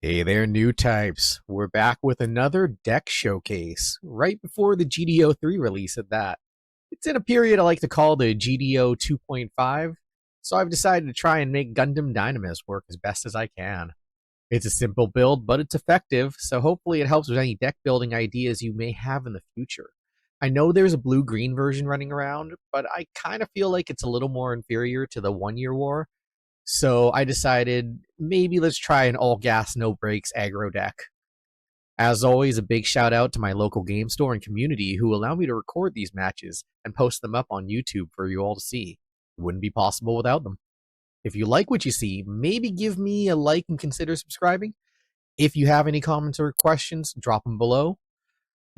Hey there, new types. We're back with another deck showcase, right before the GD03 release at that. It's in a period I like to call the GD0 2.5, so I've decided to try and make Gundam Dynames work as best as I can. It's a simple build, but it's effective, so hopefully it helps with any deck building ideas you may have in the future. I know there's a blue-green version running around, but I kind of feel like it's a little more inferior to the 1-year war, so I decided maybe let's try an all gas, no brakes aggro deck. As always, a big shout out to my local game store and community who allow me to record these matches and post them up on YouTube for you all to see. It wouldn't be possible without them. If you like what you see, maybe give me a like and consider subscribing. If you have any comments or questions, drop them below.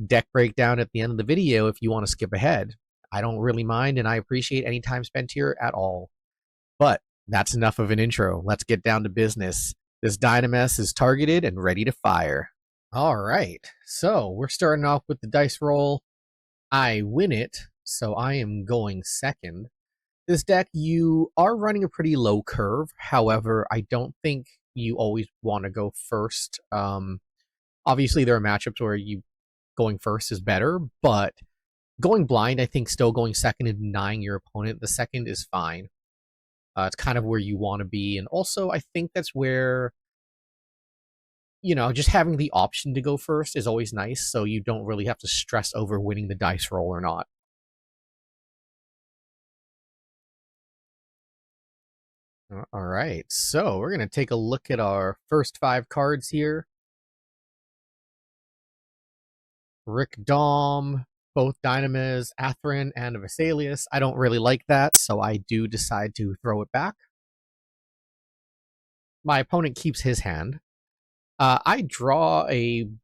Deck breakdown at the end of the video if you want to skip ahead. I don't really mind, and I appreciate any time spent here at all. But that's enough of an intro. Let's get down to business. This Dynames is targeted and ready to fire. All right, so we're starting off with the dice roll. I win it, so I am going second. This deck, you are running a pretty low curve. However, I don't think you always want to go first. Obviously, there are matchups where you going first is better, but going blind, I think still going second and denying your opponent the second is fine. It's kind of where you want to be. And also, I think that's where, just having the option to go first is always nice, so you don't really have to stress over winning the dice roll or not. All right, so we're going to take a look at our first 5 cards here. Rick Dom, both Dynames, Athrun, and Vesalius. I don't really like that, so I do decide to throw it back. My opponent keeps his hand. I draw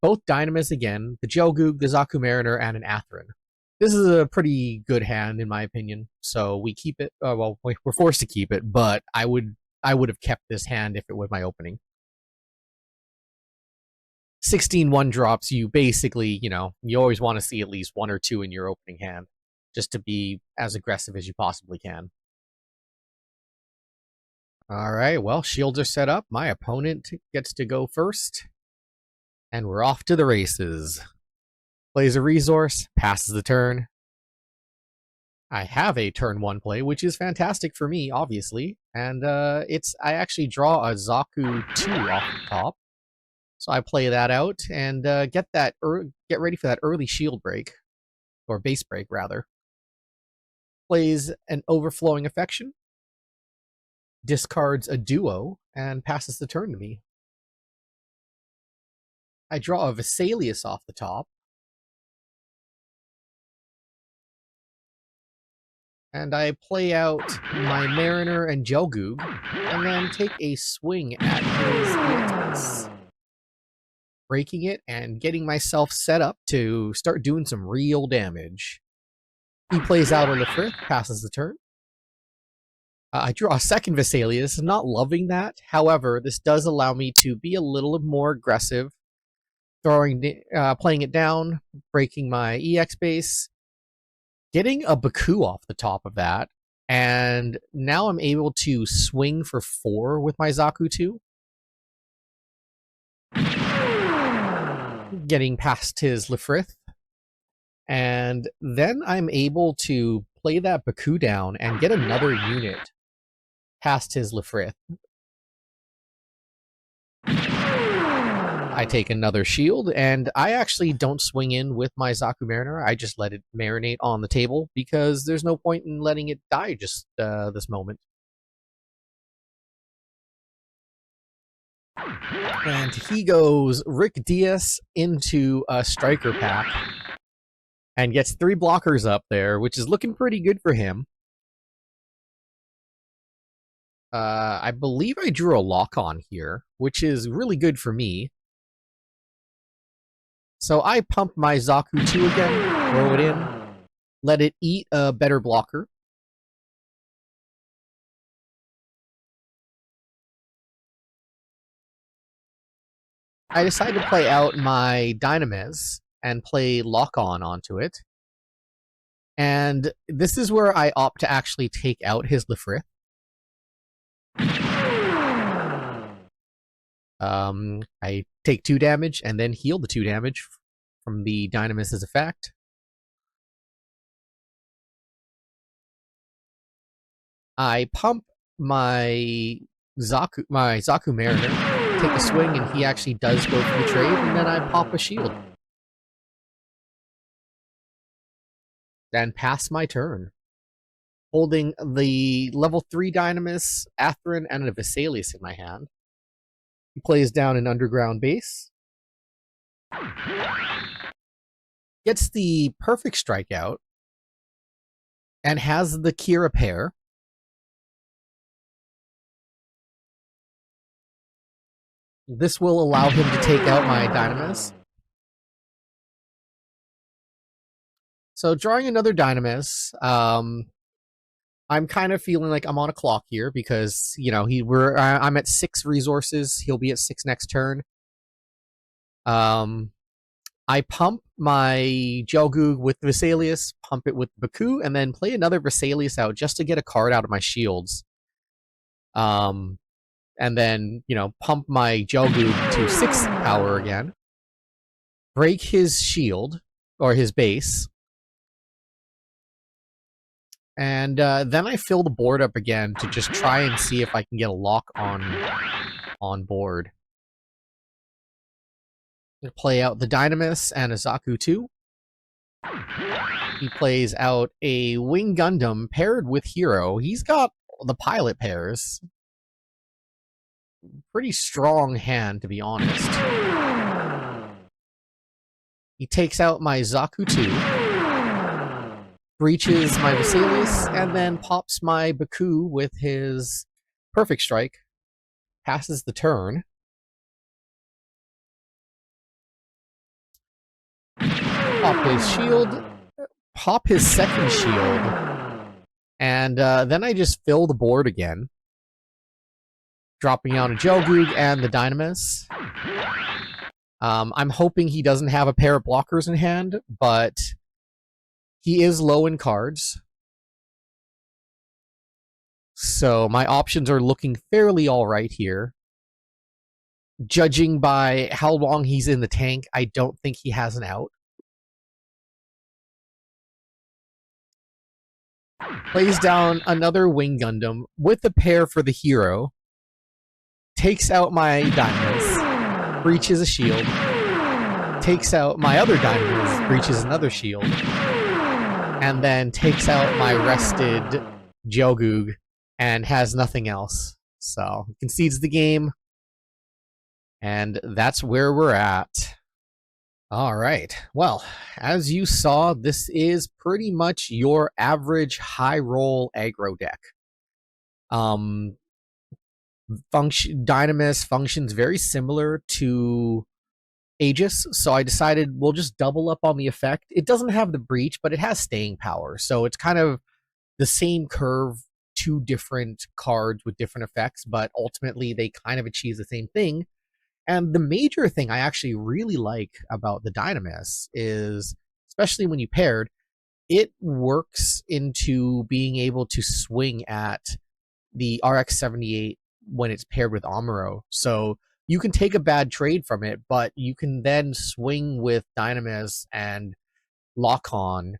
both Dynames again, the Gelgoog, the Zaku Mariner, and an Athrun. This is a pretty good hand in my opinion, so we keep it. Well, we're forced to keep it, but I would have kept this hand if it was my opening. 16 1-drops, you basically, you always want to see at least 1 or 2 in your opening hand, just to be as aggressive as you possibly can. All right, well, shields are set up. My opponent gets to go first, and we're off to the races. Plays a resource, passes the turn. I have a turn 1 play, which is fantastic for me, obviously, and I actually draw a Zaku 2 off the top. So I play that out and get ready for that early shield break, or base break rather. Plays an Overflowing Affection, discards a duo, and passes the turn to me. I draw a Vesalius off the top, and I play out my Mariner and Gelgoog, and then take a swing at his aegis, breaking it and getting myself set up to start doing some real damage. He plays out a Lefrith, passes the turn. I draw a second Vesalius, not loving that. However, this does allow me to be a little more aggressive, playing it down, breaking my EX base, getting a Baku off the top of that, and now I'm able to swing for 4 with my Zaku 2. Getting past his Lefrith, and then I'm able to play that Baku down and get another unit past his Lefrith. I take another shield, and I actually don't swing in with my Zaku Mariner. I just let it marinate on the table because there's no point in letting it die just this moment. And he goes Rick Diaz into a striker pack and gets 3 blockers up there, which is looking pretty good for him. I believe I drew a lock-on here, which is really good for me. So I pump my Zaku 2 again, throw it in, let it eat a better blocker. I decide to play out my Dynames and play lock-on onto it. And this is where I opt to actually take out his Lefrith. I take 2 damage and then heal the 2 damage from the Dynamis' effect. I pump my Zaku Mariner, take a swing, and he actually does go for the trade, and then I pop a shield. Then pass my turn. Holding the level 3 Dynamis, Athrun, and a Vesalius in my hand. He plays down an underground base. Gets the perfect strikeout. And has the Kira pair. This will allow him to take out my Dynamis. So drawing another Dynamis, I'm kind of feeling like I'm on a clock here because, you know, I'm at 6 resources. He'll be at 6 next turn. I pump my Gelgoog with Vesalius, pump it with Baku, and then play another Vesalius out just to get a card out of my shields. And then, you know, pump my Gelgoog to 6 power again. Break his shield, or his base. And then I fill the board up again to just try and see if I can get a lock on board. Play out the Dynamis and a Zaku 2. He plays out a Wing Gundam paired with Hero. He's got the pilot pairs. Pretty strong hand, to be honest. He takes out my Zaku 2. Breaches my Vesalius, and then pops my Baku with his Perfect Strike. Passes the turn. Pop his shield. Pop his second shield. And then I just fill the board again. Dropping out a Gelgoog and the Dynamis. I'm hoping he doesn't have a pair of blockers in hand, but he is low in cards. So my options are looking fairly alright here. Judging by how long he's in the tank, I don't think he has an out. Plays down another Wing Gundam with a pair for the Hero. Takes out my Dynamis. Breaches a shield. Takes out my other Dynamis. Breaches another shield. And then takes out my rested Gelgoog and has nothing else. So, concedes the game. And that's where we're at. Alright, well, as you saw, this is pretty much your average high-roll aggro deck. Dynamis functions very similar to Aegis, so I decided we'll just double up on the effect. It doesn't have the breach, but it has staying power, so it's kind of the same curve, 2 different cards with different effects, but ultimately they kind of achieve the same thing. And the major thing I actually really like about the Dynamis is, especially when you paired, it works into being able to swing at the RX-78 when it's paired with Amuro. So you can take a bad trade from it, but you can then swing with Dynamis and Lockon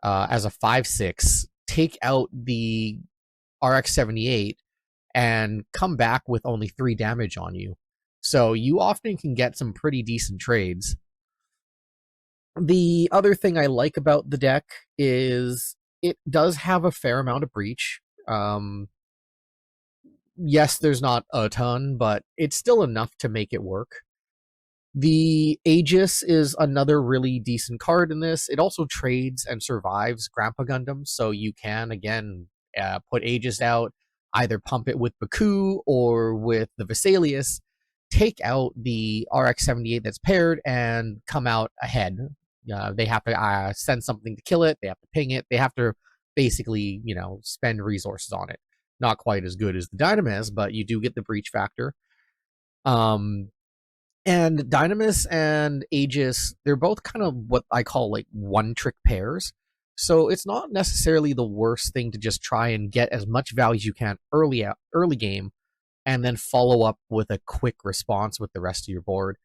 as a 5/6, take out the RX-78, and come back with only 3 damage on you. So you often can get some pretty decent trades. The other thing I like about the deck is it does have a fair amount of breach. Yes, there's not a ton, but it's still enough to make it work. The Aegis is another really decent card in this. It also trades and survives Grandpa Gundam, so you can, again, put Aegis out, either pump it with Baku or with the Vesalius, take out the RX-78 that's paired, and come out ahead. They have to send something to kill it, they have to ping it, they have to basically, you know, spend resources on it. Not quite as good as the Dynamis, but you do get the breach factor. And Dynamis and Aegis, they're both kind of what I call like one-trick pairs. So it's not necessarily the worst thing to just try and get as much value as you can early game and then follow up with a quick response with the rest of your board.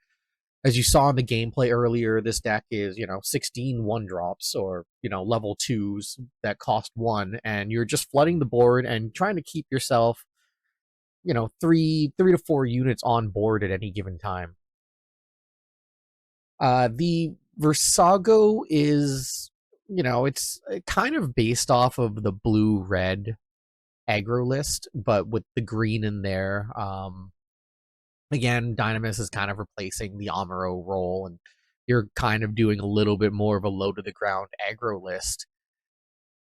As you saw in the gameplay earlier, this deck is, 16 1-drops or, level 2s that cost 1, and you're just flooding the board and trying to keep yourself, 3 to 4 units on board at any given time. The Versago is, it's kind of based off of the blue-red aggro list, but with the green in there. Again, Dynames is kind of replacing the Amuro role, and you're kind of doing a little bit more of a low-to-the-ground aggro list.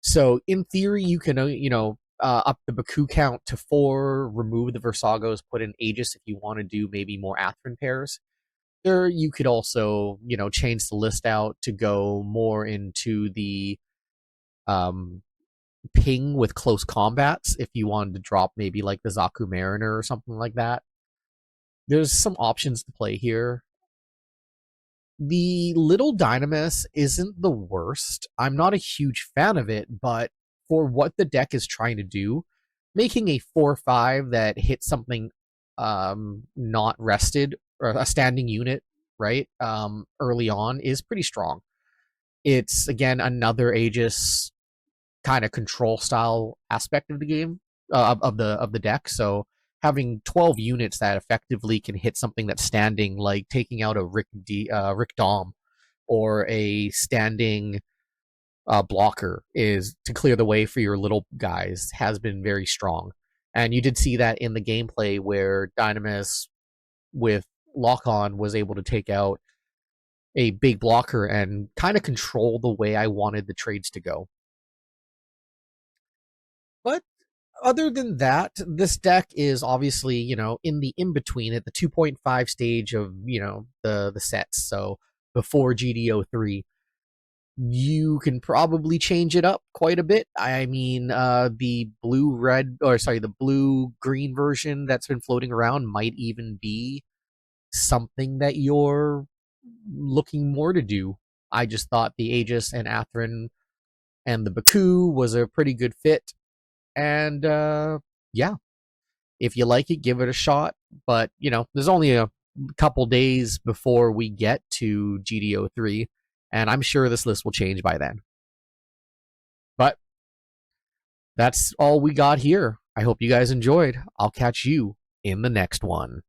So, in theory, you can, up the Baku count to 4, remove the Versagos, put in Aegis if you want to do maybe more athrun pairs. Or you could also, change the list out to go more into the ping with close combats if you wanted to drop maybe like the Zaku Mariner or something like that. There's some options to play here. The little Dynames isn't the worst. I'm not a huge fan of it, but for what the deck is trying to do, making a 4/5 that hits something not rested or a standing unit, right? Early on is pretty strong. It's again another Aegis kind of control style aspect of the game of the deck. So having 12 units that effectively can hit something that's standing, like taking out a Rick Dom or a standing blocker, is to clear the way for your little guys, has been very strong. And you did see that in the gameplay where Dynames with lock-on was able to take out a big blocker and kind of control the way I wanted the trades to go. But other than that, this deck is obviously, in the in-between at the 2.5 stage of, the sets. So before GD03, you can probably change it up quite a bit. I mean, the the blue-green version that's been floating around might even be something that you're looking more to do. I just thought the Aegis and athrun and the Baku was a pretty good fit. And yeah, if you like it, give it a shot. But, there's only a couple days before we get to GD03, and I'm sure this list will change by then. But that's all we got here. I hope you guys enjoyed. I'll catch you in the next one.